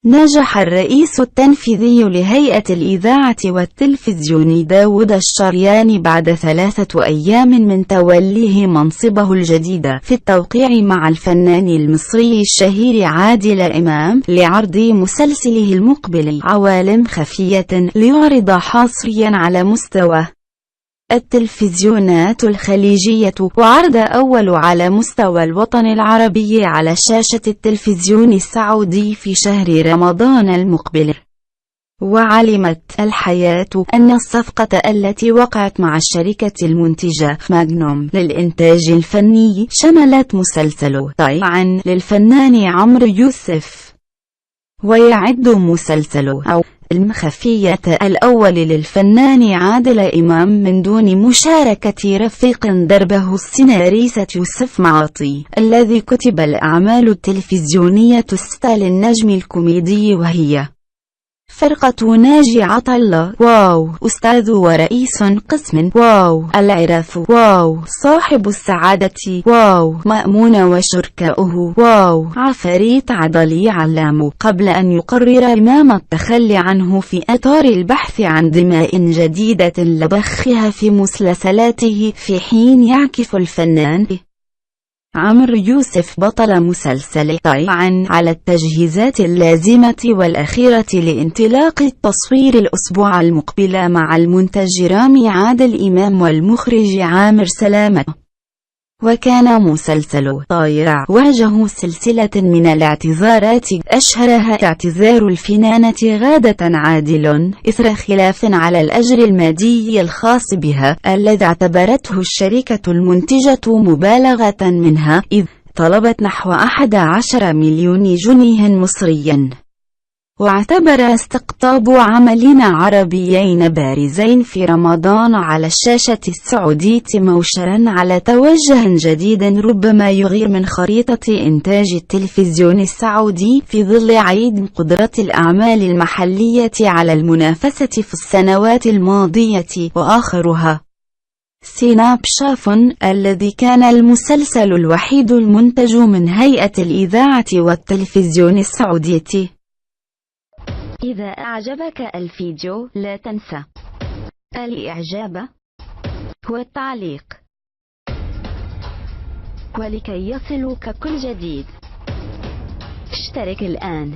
نجح الرئيس التنفيذي لهيئة الإذاعة والتلفزيون داود الشرياني بعد 3 أيام من توليه منصبه الجديد في التوقيع مع الفنان المصري الشهير عادل إمام لعرض مسلسله المقبل عوالم خفية، ليعرض حصريا على مستوى التلفزيونات الخليجية، وعرض أول على مستوى الوطن العربي على شاشة التلفزيون السعودي في شهر رمضان المقبل. وعلمت الحياة أن الصفقة التي وقعت مع الشركة المنتجة ماغنوم للإنتاج الفني شملت مسلسل طيعا للفنان عمرو يوسف، ويعد مسلسل المخفية الأول للفنان عادل إمام من دون مشاركة رفيق دربه السيناريست يوسف معاطي، الذي كتب الأعمال التلفزيونية الستة للنجم الكوميدي، وهي فرقة ناجي عطلة، واو، أستاذ ورئيس قسم، واو، العراف، واو، صاحب السعادة، واو، مأمون وشركاؤه، واو، عفاريت عضلي علام، قبل أن يقرر إمام التخلي عنه في إطار البحث عن دماء جديدة لضخها في مسلسلاته، في حين يعكف الفنان عمرو يوسف بطل مسلسل طيعا على التجهيزات اللازمة والأخيرة لانطلاق التصوير الأسبوع المقبل مع المنتج رامي عادل إمام والمخرج عامر سلامة. وكان مسلسل طايع واجه سلسلة من الاعتذارات، أشهرها اعتذار الفنانة غادة عادل إثر خلاف على الأجر المادي الخاص بها، الذي اعتبرته الشركة المنتجة مبالغة منها، إذ طلبت نحو 11 مليون جنيه مصريا. واعتبر استقطاب عملين عربيين بارزين في رمضان على الشاشة السعودية موشرا على توجه جديد ربما يغير من خريطة إنتاج التلفزيون السعودي في ظل عيد قدرة الأعمال المحلية على المنافسة في السنوات الماضية، وآخرها سيناب شاف، الذي كان المسلسل الوحيد المنتج من هيئة الإذاعة والتلفزيون السعودية. إذا أعجبك الفيديو لا تنسى الإعجاب والتعليق، ولكي يصلك كل جديد اشترك الآن.